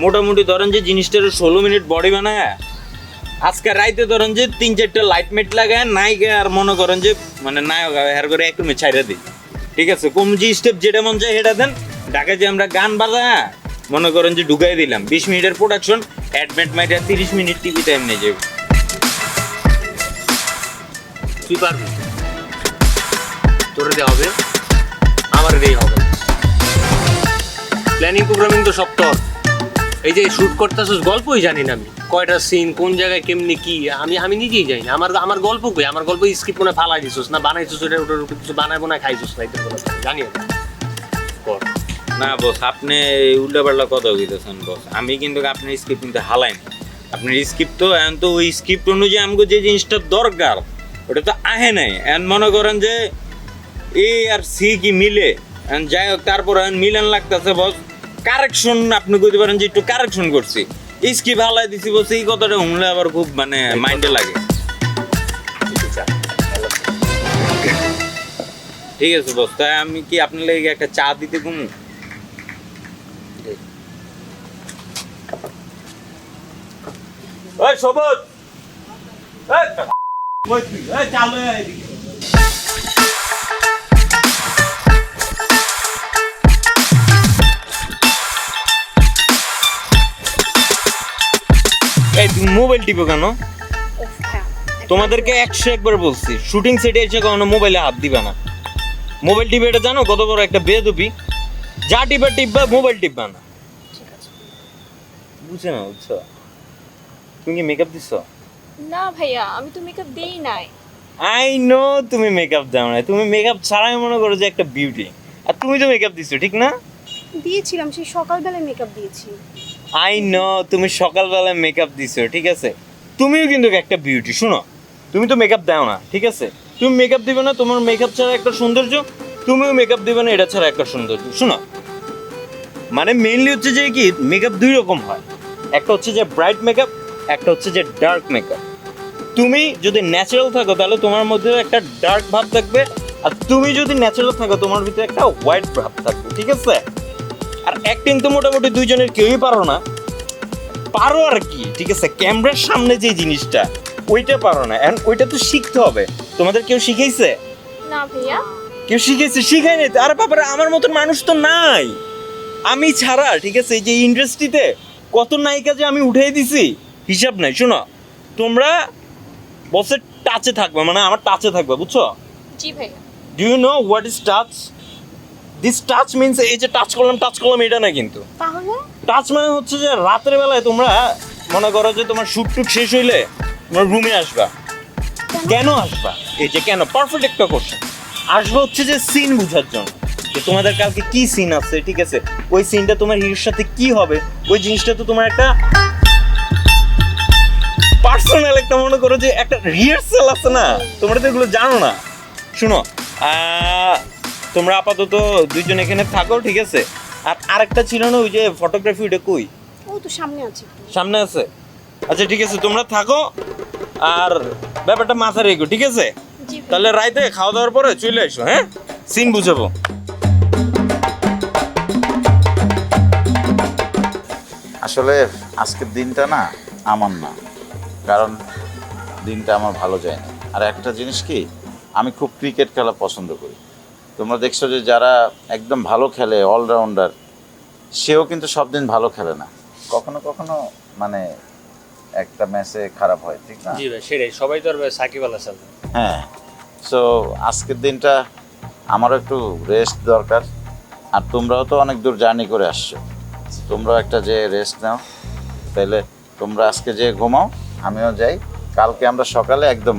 মোটামুটি ধরেন যে জিনিসটার 16 মিনিট বডি বানায়, আজকে রাইতে ধরেন যে 3-4টা লাইট মেট লাগায় নায়িকা আর মনে করেন যে মানে নায়ক হের করে এক রুমে ছাইরা দিই। ঠিক আছে, কোন যে স্টেপ যেটা মন চায় সেটা দেন। ঢাকায় যে আমরা গান বাজায় মনে করেন যে ঢুকাই দিলাম, 20 মিনিটের প্রোডাকশন, অ্যাডমেন্ট মাইটা 30 মিনিট টিভি টাইম নিয়ে যাবে। তুই পারবি, তোর দিয়ে হবে, আমার দিয়ে হবে। প্ল্যানিং প্রোগ্রামিং তো সব তোর। এই যে শুট করতেছিস, গল্পই জানি না আমি, কয়টা সিন কোন জায়গায় কেমনি কি আমি নিজেই জানি না। আমার গল্প কই? আমার গল্প স্ক্রিপ্ট মনে ফালাই দিছিস না বানাইছিস, ওটার উপর কিছু বানাইবো না খাইছিস না, এটা জানি না। কর না বস, আপনি উল্টাপাল্টা কথা কইতেছেন বস। আমি কিন্তু আপনার স্ক্রিপ্ট কিন্তু হালাই না। আপনার স্ক্রিপ্ট তো এখন তো ওই স্ক্রিপ্ট অনুযায়ী আমাকে যে জিনিসটা দরকার ওটা তো আহে নাই। এখন মনে করেন যে এ আর সি কি মিলে, যাই হোক তারপর মিলান লাগতেছে বস। কারেকশন আপনি কইতে পারেন যে একটু কারেকশন করছি, স্ক্রিপ্ট হালাই দিছি বস, এই কথাটা শুনলে আবার খুব মানে মাইন্ডে লাগে। ঠিক আছে বস, তাই আমি কি আপনার লাগে একটা চা দিতে কমু? ওই সবুজ, চালু এদিকে। এই তুমি মোবাইল মোবাইল টিপো কেন? উফ, হ্যাঁ। তোমাদেরকে 100 একবার বলছি শুটিং সেটে এসে কখনো মোবাইলে হাত দিবা না। মোবাইল টিপে এটা জানো কত বড় একটা বেয়াদবি? যা টিপবা মোবাইল টিপবা না। বুঝছো না? বুঝছো? তুমি কি মেকআপ দিছো? না ভাইয়া, আমি তো মেকআপ দেই নাই। আই নো তুমি মেকআপ দাও না, তুমি মেকআপ ছাড়াই মনে করো যে একটা বিউটি, আর তুমি তো মেকআপ দিছো ঠিক না? দিয়েছিলাম, সেই সকালবেলায় মেকআপ দিয়েছি। আই নো তুমি সকালবেলায় মেকআপ দিছো ঠিক আছে, তুমিও কিন্তু একটা বিউটি। শোনো, তুমি তো মেকআপ দাও না ঠিক আছে, তুমি মেকআপ দিবে না, তোমার মেকআপ ছাড়া একটা সৌন্দর্য, তুমিও মেকআপ দিবে না এটা ছাড়া একটা সৌন্দর্য। শোনো, মানে মেইনলি হচ্ছে যে কি মেকআপ দুই রকম হয়, একটা হচ্ছে যে ব্রাইট মেকআপ, একটা হচ্ছে যে ডার্ক মেকআপ। তুমি যদি ন্যাচারাল থাকো তাহলে তোমার মধ্যে একটা ডার্ক ভাব থাকবে, আর তুমি যদি ন্যাচারাল থাকো তোমার ভিতরে একটা হোয়াইট ভাব থাকবে ঠিক আছে। আর অ্যাক্টিং তো মোটামুটি দুইজনের কেউই পারো না, পারো আর কি ঠিক আছে, ক্যামেরার সামনে যে জিনিসটা ওইটা পারো না, এন্ড ওইটা তো শিখতে হবে। তোমাদের কেউ শিখাইছে? না ভাইয়া। কেউ শিখেছে? শিখাই নাই তো। আরে বাবারে, আমার মতন মানুষ তো নাই আমি ছাড়া ঠিক আছে। এই যে ইন্ডাস্ট্রিতে কত নায়িকা যে আমি উঠিয়ে দিছি হিসাব নাই। শোনো, তোমরা বসের টাচে থাকবে, মানে আমার টাচে থাকবে, বুঝছো? জি ভাইয়া। Do you know what is touch? This touch means এই যে টাচ করলাম এটা না কিন্তু। তাহলে টাচ মানে হচ্ছে যে রাতের বেলায় তোমরা মনে করো যে তোমার শুট টুট শেষ হইলে তোমরা রুমে আসবা। কেন আসবা? এই যে কেন, পারফেক্ট একটা কোশ্চেন। আসবা হচ্ছে যে সিন বুঝার জন্য, যে তোমাদের কালকে কি সিন আছে ঠিক আছে, ওই সিনটা তোমার হিরোর সাথে কি হবে, ওই জিনিসটা তো তোমার একটা পার্সোনাল একটা মনে করো যে একটা রিহার্সাল আছে না, তোমরা তো এগুলো জানো না। শুনো, তোমরা আপাতত দুইজন এখানে থাকো ঠিক আছে। আর আরেকটা ছিল না ওই যে ফটোগ্রাফি, ওটা কই? ও তো সামনে আছে। সামনে আছে? আচ্ছা ঠিক আছে, তোমরা থাকো আর ব্যাপারটা মাথায় রেখো ঠিক আছে। জি তাহলে রাইতে খাওয়া দাওয়ার পরে চলে এসো, হ্যাঁ? সিন বুঝাবো। আসলে আজকের দিনটা না আমার না, কারণ দিনটা আমার ভালো যায় না। আর একটা জিনিস কি, আমি খুব ক্রিকেট খেলা পছন্দ করি। তোমরা দেখছো যে যারা একদম ভালো খেলে, অলরাউন্ডার, সেও কিন্তু সব দিন ভালো খেলে না, কখনো কখনো মানে একটা ম্যাচে খারাপ হয়, ঠিক না? জি ভাই, সেটাই, সবাই তো আর সাকিব আল হাসান। হ্যাঁ, সো আজকের দিনটা আমারও একটু রেস্ট দরকার। আর তোমরাও তো অনেক দূর জার্নি করে আসছো, তোমরাও একটা যে রেস্ট নাও। তাইলে তোমরা আজকে যে ঘুমাও, আমিও যাই। কালকে আমরা সকালে একদম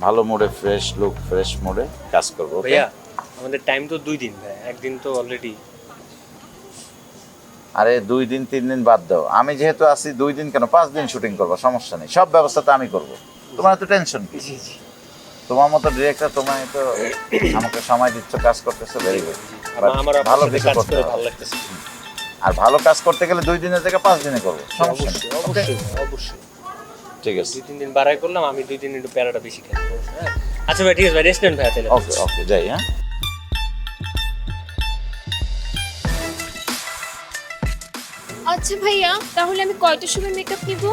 ভালো মুডে, ফ্রেশ লুক, ফ্রেশ মুডে কাজ করবো। okay? ভাইয়া আমাদের টাইম তো 2 দিন ভাই, একদিন তো অলরেডি। আরে 2 দিন 3 দিন বাদ দাও, আমি যেহেতু আছি 2 দিন কেন 5 দিন শুটিং করবো, সমস্যা নেই, সব ব্যবস্থা তো আমি করবো। তোমার এত টেনশন কি? জি জি। তোমার মতো ডিরেক্টর, তোমার তো আমাকে সময় দিচ্ছ, কাজ করতেছো, ভেরি গুড। আমার ভালো ভালো কিছু কাজ করতে করে হবে। ভালো লাগতেছে। আর ভালো কাজ করতে গেলে 2 দিনের জায়গায় 5 দিনে করবো, সমস্যা নেই। অবশ্যই অবশ্যই অবশ্যই। ঠিক আছে, 2-3 দিন বাড়াই করলাম, আমি 2 দিন একটু প্যারাটা বেশি খাই। হ্যাঁ আচ্ছা ভাই, ঠিক আছে ভাই, রেস্ট নেন ভাই তাহলে। ওকে ওকে, যাই। হ্যাঁ, আচ্ছা ভাইয়া, তাহলে আমি কয়টার সময় মেকআপ নিব?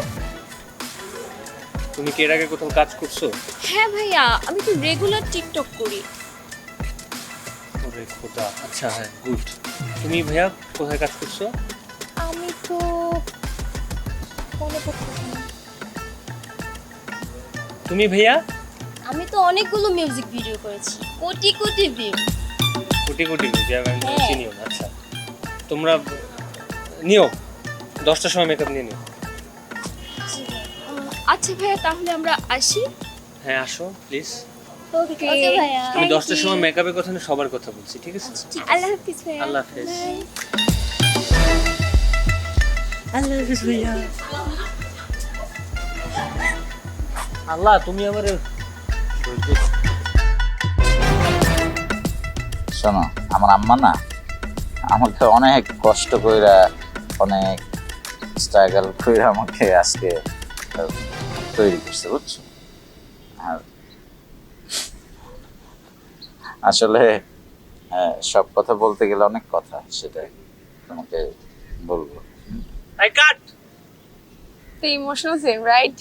তুমি কি এর আগে কোথাও কাজ করছো? হ্যাঁ ভাইয়া, আমি তো রেগুলার টিকটক করি। ওরে খোদা, আচ্ছা হ্যাঁ, গুড। তুমি ভাইয়া কোথায় কাজ করছো? আমি তো মনে পড়তেছে না। তুমি ভাইয়া? আমি তো অনেকগুলো মিউজিক ভিডিও করেছি, কোটি কোটি ভিউ। কোটি কোটি যে আমি হ্যাঁ। চিনিও না। আচ্ছা তোমরা নিও 10টার সময় মেকআপ নিয়ে নিও। আচ্ছা ভাইয়া, তাহলে আমরা আসি। হ্যাঁ আসো প্লিজ। ওকে ওকে ভাইয়া। আমি Thank 10টার সময় you. মেকআপের কথা না, সবার কথা বলছি ঠিক আছে? আল্লাহ হাফিজ ভাইয়া। আল্লাহ হাফেজ। Bye. আল্লাহ হাফেজ ভাইয়া। আল্লাহ তুমি আমার শোনো, আমার আম্মা না আমাকে অনেক কষ্ট কইরা, অনেক স্ট্রাগল কইরা আমাকে আজকে তৈরি করছে, বুঝছো? আর আসলে সব কথা বলতে গেলে অনেক কথা, সেটাই তোমাকে বলবো। আই কাট তো ইমোশনাল সিন, রাইট?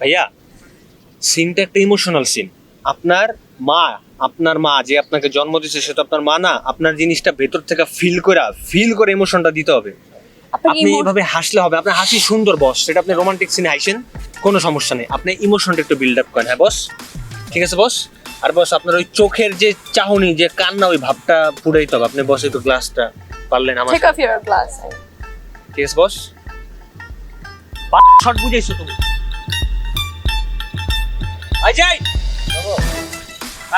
ভাইয়া সিনটা একটা ইমোশনাল সিন। আপনার মা যে আপনাকে জন্ম দিয়েছে সে তো আপনার মা না, আপনার জিনিসটা ভেতর থেকে ফিল করে ইমোশনটা দিতে হবে। আপনার আপনি এইভাবে হাসলে হবে, আপনার হাসি সুন্দর বস, সেটা আপনি রোমান্টিক সিনে হাসেন, কোনো সমস্যা নেই, আপনি ইমোশনটা একটু বিল্ড আপ করেন। হ্যাঁ বস, ঠিক আছে বস। আর বস আপনার ওই চোখের যে চাহনি, যে কান্না, ওই ভাবটা ফুটাইতে হবে। আপনি বস একটু গ্লাসটা পারলেন আমার টেক অফ ইওর গ্লাস। ঠিক আছে বস। শট বুঝাইছো তুমি। আই যাই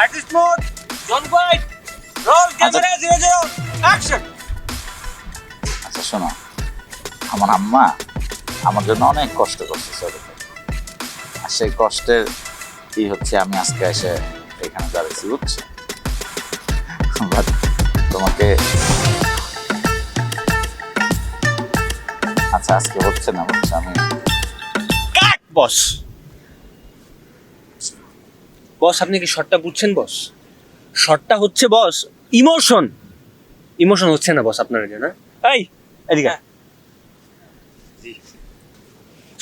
আর্টিস্ট মোড, জন হোয়াইট, রোল ক্যামেরা 00 অ্যাকশন। আচ্ছা শোনো, আমার আম্মা আমার জন্য অনেক কষ্ট করছে ছোট থেকে। আর সেই কষ্টের কি হচ্ছে আমি আজকে এসে এখানে দাঁড়িয়েছি, বুঝছো? But তোমাকে আচ্ছা আজকে হচ্ছে না, বুঝছো? আমি কাট বস। বস আপনি কি শটটা বুঝছেন বস? শটটা হচ্ছে বস ইমোশন, ইমোশন হচ্ছে না বস আপনার জন্য। এই এদিকে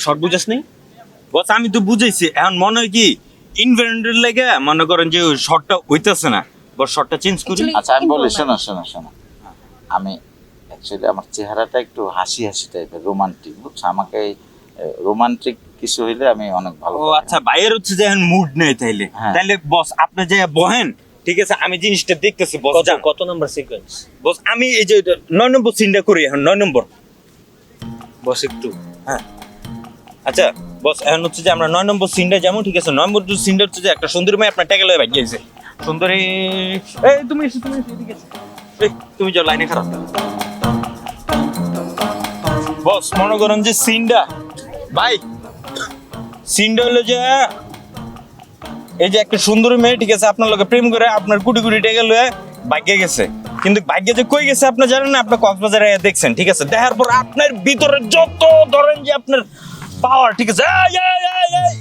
শর্ট বুঝাস নেই বস আমি তো বুঝাইছি, এখন মনে হয় কি ইনভেন্টর লেগে মনে করেন যে শর্টটা হইতেছে না, বস শর্টটা চেঞ্জ করি। আচ্ছা আমি বলি, শোনো শোনো শোনো, আমি অ্যাকচুয়ালি আমার চেহারাটা একটু হাসি হাসি টাইপের, রোমান্টিক, বুঝছো? আমাকে রোমান্টিক কিছু হইলে আমি অনেক ভালো ও পারি। আচ্ছা, ভাইয়ের হচ্ছে যে এখন মুড নেই তাইলে। হ্যাঁ। তাইলে বস আপনি যে বহেন, ঠিক আছে, আমি জিনিসটা দেখতেছি বস। কত যান কত নাম্বার সিকোয়েন্স বস, আমি এই যে 9 নম্বর সিনটা করি এখন, 9 নম্বর। বস একটু হ্যাঁ আচ্ছা বস, এখন হচ্ছে যে আমরা 9 নম্বর সিনটা যেমন, ঠিক আছে, 9 নম্বর সিনটা হচ্ছে যে একটা সুন্দরী মেয়ে আপনার ট্যাগেল হয়ে ভাগিয়ে গেছে। সুন্দরী, এই তুমি এসো, তুমি এসো, এদিকে এসো। এই তুমি যাও, লাইনে খারাপ। বস মনে করেন যে সিনটা, ভাই সিনটা হলো যে এই যে একটা সুন্দরী মেয়ে, ঠিক আছে, আপনার লোকে প্রেম করে আপনার কোটি কোটি টাকা লয়ে ভাগ্যে গেছে, কিন্তু ভাগ্যে যে কই গেছে আপনি জানেন না, আপনি কক্সবাজারে দেখছেন, ঠিক আছে, দেখার পর আপনার ভিতরে যত ধরেন যে আপনার পাওয়ার, ঠিক আছে,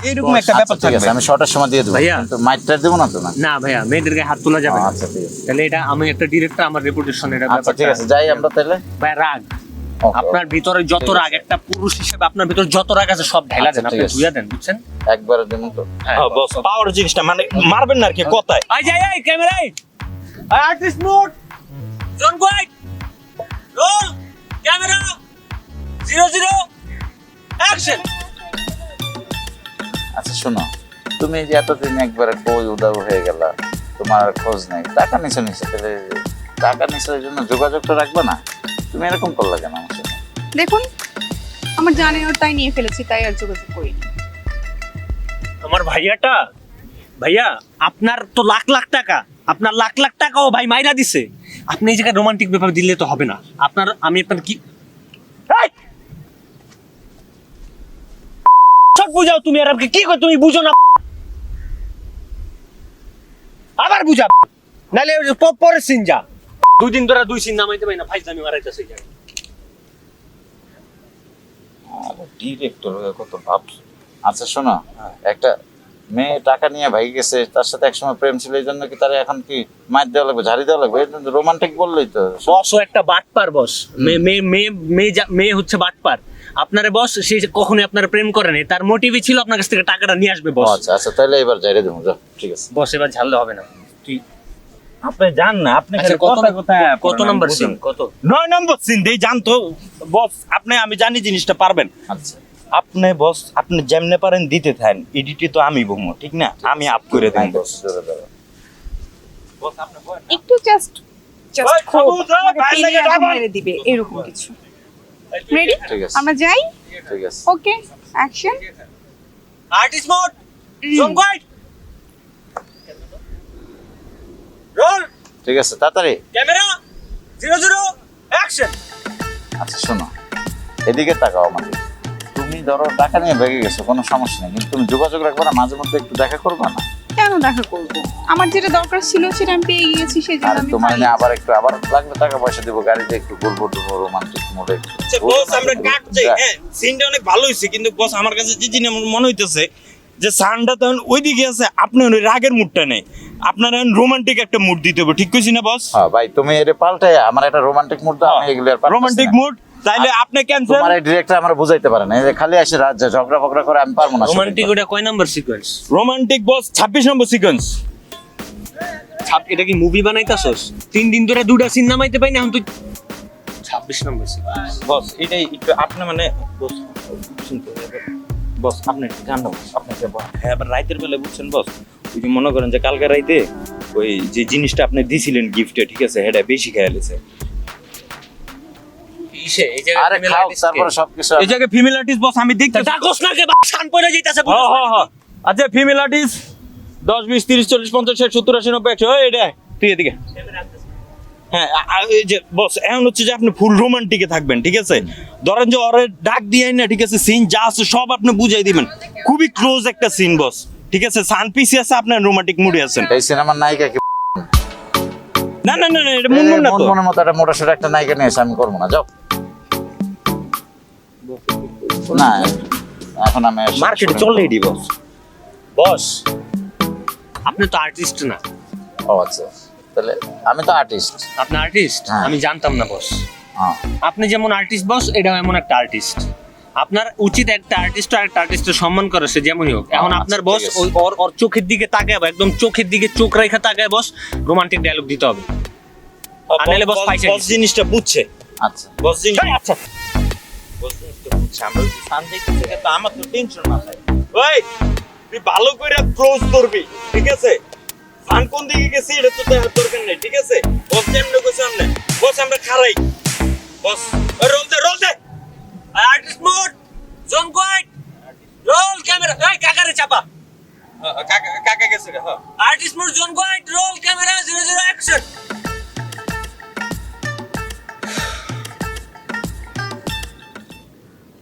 এইরকম একটা আচ্ছা, ব্যাপার ঠিক আছে, থাকবে। আমি শর্টের সময় দিয়ে দেবো, ভাইয়া। কিন্তু মাইকটা দেবো না তো? না না ভাইয়া, মেয়েদেরকে হাত তোলা যাবে না। আচ্ছা ঠিক আছে, তাহলে এটা আমি একটা ডিরেক্টর, আমার রেপুটেশন, এটা আচ্ছা ঠিক আছে, যাই আমরা তাহলে। ভাই রাগ, Okay, আপনার ভিতরে যত রাগ, একটা পুরুষ হিসেবে আপনার ভিতরে যত রাগ আছে সব ঢেলা আচ্ছা, দেন, ঠিক আপনি আছে। ধুইয়া দেন, বুঝছেন? একবারে দেবো তো? হ্যাঁ হ্যাঁ বস, পাওয়ার জিনিসটা মানে মারবেন না আর কি কথায়। আই যাই, এই ক্যামেরায় আর্টিস্ট মোড, জন হোয়াইট, রোল ক্যামেরা 00 অ্যাকশন। আচ্ছা শোনো, তুমি এই যে এতদিন একবারে কই উদাও হয়ে গেলা, তোমার আর খোঁজ নেই, টাকা নিছো নিছো, তাহলে টাকা নিছো এই জন্য যোগাযোগটা রাখবে না? তুমি এরকম করলা কেন আমার সাথে? দেখুন, আমার জানে ওর তাই নিয়ে ফেলেছি, তাই আর যোগাযোগ করিনি। আমার ভাইয়াটা, ভাইয়া আপনার তো লাখ লাখ টাকা, আপনার লাখ লাখ টাকাও ভাই মাইরা দিছে, আপনি এই জায়গায় রোমান্টিক ব্যাপার দিলে তো হবে না। আপনার আমি আপনার কি সব বুঝাও তুমি, আর আমাকে কি কর, তুমি বুঝো না, আবার বুঝা, নালে পরের সিন যা, 2 দিন ধরে 2 সিন নামাইতে পারি না, ফাইজলামি মারাইতেছে এই জায়গায়। ডিরেক্টর কত ভাবছো। আচ্ছা শোনো, একটা মেয়ে টাকা নিয়ে ভাই গেছে, তার সাথে একসময় প্রেম ছিল, এই জন্য কি তার এখন কি মার দেওয়া লাগবে, ঝাড়ি দেওয়া লাগবে? রোমান্টিক বললেই তো। বস ও একটা বাটপার বস, মেয়ে হচ্ছে বাটপার। আপনারে বস সে কখনোই আপনার প্রেম করেনি, তার মোটিভই ছিল আপনার কাছ থেকে টাকাটা নিয়ে আসবে ও বস। আচ্ছা আচ্ছা, তাহলে এবার ঝাড়ি দেবো, যাও, ঠিক আছে। বস এবার ঝাললে হবে না, তুই আপনি জান না, আপনি আচ্ছা, খালি কথায় কথায় কত নাম্বার সিন, কত 9 নম্বর সিন দেই জানতো বস, আপনি আমি জানি জিনিসটা পারবেন। আচ্ছা আপনি বস, আপনি যেমনে পারেন দিতে থাকেন, এডিটে তো আমি বমু, ঠিক না, আমি আপ করে দেন বস। জোরে দাও। বস আপনি বলেন। একটু জাস্ট ওই, খুব সবুজ, ওই, আমাকে বাইরে টেনে গিয়ে আবার যাবেন। মেরে দিবে, এরকম কিছু। রেডি? ঠিক আছে। আমরা যাই। ঠিক আছে, ওকে, অ্যাকশন। আর্টিস্ট মোড, জন হোয়াইট, রোল ঠিক আছে, তাড়াতাড়ি। Camera 00 action. আচ্ছা শোনো, এদিকে তাকাও আমাকে। তুমি ধরো টাকা নিয়ে ভেগে গেছো, কোনো সমস্যা নেই, কিন্তু তুমি যোগাযোগ রাখবে না, মাঝে মধ্যে একটু দেখা করবে না? কেন দেখা করব? আমার যেটা দরকার ছিল সেটা আমি পেয়ে গিয়েছি, সেই জন্য আর আমি তোমার পালিয়ে- আবার একটু আবার লাগলে টাকা পয়সা দিব, গাড়িতে একটু ঘুরবো টুরবো, রোমান্টিক মোডে। আচ্ছা বস, আমরা কাটছি, হ্যাঁ সিনটা অনেক ভালো হইছে, কিন্তু বস আমার কাছে যে জিনিস আমার মনে হইতেছে যে সানটা তখন ওইদিকে আছে, আপনি ওই রাগের মুডটা নেই, আপনার এখন রোমান্টিক একটা মুড দিতে হবে, ঠিক কইছি না বস? হ্যাঁ ভাই, তুমি এটা পাল্টায় আমার একটা রোমান্টিক মুড দাও, আমি এগুলো আর পারতেছি না। রোমান্টিক মুড, তাইলে আপনি ক্যান্সেল। তোমার এই ডিরেক্টর আমার বুঝাইতে পারে না, এই যে খালি এসে রাত যায় ঝগড়া ফগড়া করে, আমি পারবো না। রোমান্টিক ওটা কয় নাম্বার সিকোয়েন্স? রোমান্টিক বস 26 নম্বর সিকোয়েন্স। এটা কি মুভি বানাইতাছস? 3 দিন ধরে 2টা সিন নামাইতে পাই না, এখন তুই 26 নম্বর সিট। বস এটাই একটু আপনি মানে বস শুনতে বস আপনি জানো আপনাকে হ্যাঁ আবার রাইতের বেলা বুঝছেন বস ওই যে মনে করেন যে কালকে রাইতে ওই যে জিনিসটা আপনি দিছিলেন গিফটে ঠিক আছে এটা বেশি খেয়ে লেছে ইসে এই আরে জায়গায় খাও তারপরে সবকিছু এই জায়গায় ফিমেল আর্টিস্ট বস আমি দেখতে ডাকোস না কে শান পড়ে যাইতাছে। আচ্ছা ফিমেল আর্টিস্ট 10 20 30 40 50 60 70 80 90 100 এই রে তুই এদিকে হ্যাঁ এই যে বস এখন হচ্ছে যে আপনি ফুল রোমান্টিকে থাকবেন ঠিক আছে ধরেন যে ওরে ডাক দিয়ে না ঠিক আছে সিন যা আছে সব আপনি বুঝাই দিবেন খুবই ক্লোজ একটা সিন বস ঠিক আছে সান পিসি আছে আপনার রোমান্টিক মুডে আছেন এই সিনেমার নায়িকা কি না না না না এটা মুনমুন না তো মনের মতো একটা মোটা সোটা একটা নায়িকা নিয়ে এসে আমি করবো না যাও না এখন আমি মার্কেটে চললেই দি বস বস আপনি তো আর্টিস্ট না। ও আচ্ছা তাহলে আমি তো আর্টিস্ট আপনি আর্টিস্ট হ্যাঁ। আমি জানতাম না বস। হ্যাঁ আপনি যেমন আর্টিস্ট বস এটাও এমন একটা আর্টিস্ট। আপনার উচিত একটা আর্টিস্ট আর একটা আর্টিস্টের সম্মান করা সে যেমনই হোক। এখন আচ্ছা, আপনার ঠিক বস আছে। ওই ওর চোখের দিকে তাকায় একদম চোখের দিকে চোখ রেখা তাকায় বস রোমান্টিক ডায়লগ দিতে হবে। আর নাহলে বস পয়সা বস জিনিসটা বুঝছে আচ্ছা বস জিনিস আচ্ছা বস জিনিসটা বুঝছে আমরা যদি সান দেখতেছি তো আমার তো টেনশন না ভাই ওই তুই ভালো করে ক্লোজ করবি ঠিক আছে সান কোন দিকে গেছে এটা তো দেখার দরকার নেই ঠিক আছে বস যেমন কইছে সামনে বস আমরা খারাই বস রোল দে artist mode zone quiet roll camera এই কাকারে চাপা কাকা গেছে হ্যাঁ artist mode zone quiet roll camera 00 action.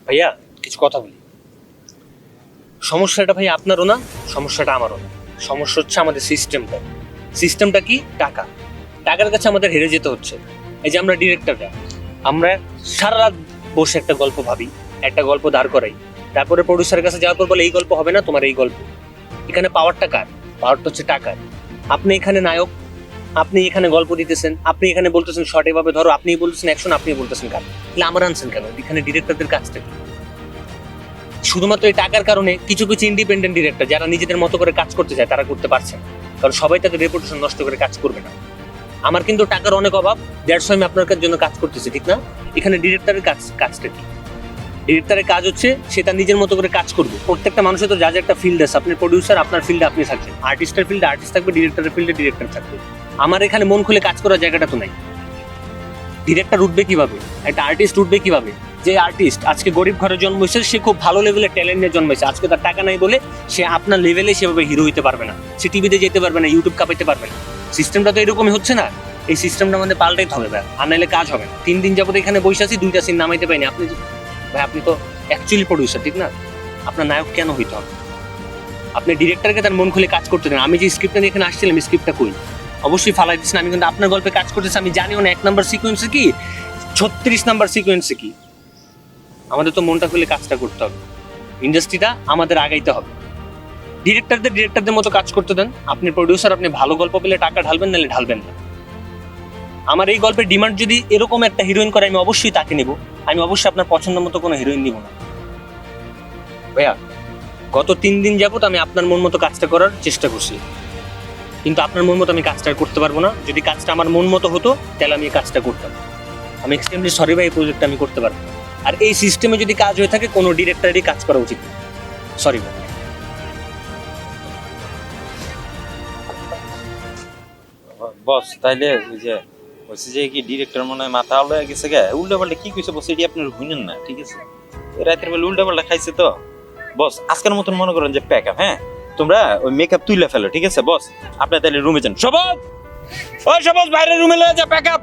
ভাইয়া কিছু কথা বলি। সমস্যাটা ভাই আপনারও না সমস্যাটা আমারও না সমস্যা হচ্ছে আমাদের সিস্টেমটা। সিস্টেমটা কি টাকা টাকার কাছে আমাদের হেরে যেতে হচ্ছে। এই যে আমরা ডিরেক্টররা আমরা সারা রাত বসে একটা গল্প ভাবি একটা গল্প দাঁড় করাই তারপরে প্রডিউসারের কাছে যাওয়ার পর বলে এই গল্প হবে না তোমার এই গল্প। এখানে পাওয়ারটা কার? পাওয়ারটা হচ্ছে টাকার। আপনি এখানে নায়ক আপনি এখানে গল্প দিতেছেন আপনি এখানে বলতেছেন শর্ট এভাবে ধরো আপনি বলতেছেন অ্যাকশন আপনি বলতেছেন কার তাহলে আমার আনছেন কেন? এখানে ডিরেক্টরদের কাজটা কি? শুধুমাত্র এই টাকার কারণে কিছু কিছু ইন্ডিপেন্ডেন্ট ডিরেক্টর যারা নিজেদের মতো করে কাজ করতে চায় তারা করতে পারছে না কারণ সবাই তাদের রেপুটেশন নষ্ট করে কাজ করবে না। আমার কিন্তু টাকার অনেক অভাব দ্যাটস আমি আপনার জন্য কাজ করতেছি ঠিক না? এখানে ডিরেক্টরের কাজটা কি? ডিরেক্টরের কাজ হচ্ছে সে তার নিজের মতো করে কাজ করবে। প্রত্যেকটা মানুষের তো যা যা একটা ফিল্ড আছে আপনি প্রডিউসার আপনার ফিল্ডে আপনি থাকবেন আর্টিস্টের ফিল্ডে আর্টিস্ট থাকবে ডিরেক্টরের ফিল্ডে ডিরেক্টর থাকবে। আমার এখানে মন খুলে কাজ করার জায়গাটা তো নাই। ডিরেক্টর উঠবে কিভাবে একটা আর্টিস্ট উঠবে কিভাবে? যে আর্টিস্ট আজকে গরিব ঘরে জন্মেছে সে খুব ভালো লেভেলের ট্যালেন্ট নিয়ে জন্মেছে আজকে তার টাকা নাই বলে সে আপনার লেভেলে সেভাবে হিরো হইতে পারবে না সে টিভিতে যেতে পারবে না ইউটিউব কাঁপাইতে পারবে না। সিস্টেমটা তো এরকমই হচ্ছে না। এই সিস্টেমটা আমাদের পাল্টাইতে হবে ভাই আর নাহলে কাজ হবে না। 3 দিন যাবত এখানে বসে আছি 2টা সিন নামাইতে পারিনি। আপনি ভাই আপনি তো অ্যাকচুয়ালি প্রডিউসার ঠিক না? আপনার নায়ক কেন হইতে হবে? আপনি ডিরেক্টরকে তার মন খুলে কাজ করতে দেন। আমি যে স্ক্রিপ্টটা নিয়ে এখানে আসছিলাম স্ক্রিপ্টটা কই অবশ্যই ফালাই দিচ্ছি না। আমি কিন্তু আপনার গল্পে কাজ করতেছি আমি জানিও না 1 নাম্বার সিকোয়েন্সে কি 36 নাম্বার সিকোয়েন্সে কি। আমাদের তো মনটা খুলে কাজটা করতে হবে ইন্ডাস্ট্রিটা আমাদের আগাইতে হবে। ডিরেক্টরদের মতো কাজ করতে দেন। আপনি প্রডিউসার আপনি ভালো গল্প পেলে টাকা ঢালবেন নাহলে ঢালবেন না। আমার এই গল্পের ডিমান্ড যদি এরকম একটা হিরোইন করে আমি অবশ্যই তাকে নেব। আমি অবশ্যই আপনার পছন্দ মতো কোনো হিরোইন নিব না ভাইয়া। গত 3 দিন যাবত আমি আপনার মন মতো কাজটা করার চেষ্টা করছি কিন্তু আপনার মন মতো আমি কাজটা করতে পারবো না। যদি কাজটা আমার মন মতো হতো তাহলে আমি এই কাজটা করতাম। আমি এক্সট্রিমলি সরি ভাই এই প্রজেক্টটা আমি করতে পারবো না। আর এই সিস্টেমে যদি কাজ হয়ে থাকে কোনো ডিরেক্টরেরই কাজ করা উচিত না। সরি ভাই। বস তাইলে ওই যে হচ্ছে যে কি ডিরেক্টর মনে হয় মাথা আলো হয়ে গেছে উল্টা পাল্টা কি কইছে বস এটি আপনার শুনেন না ঠিক আছে? রাতের বেলা উল্টা পাল্টা খাইছে তো বস আজকের মতন মনে করেন যে প্যাক আপ হ্যাঁ তোমরা ওই মেকআপ তুইলা ফেলো ঠিক আছে বস আপনি তাহলে রুমে যান। সবজ ওই সবজ বাইরে রুমে লয়ে যা প্যাক আপ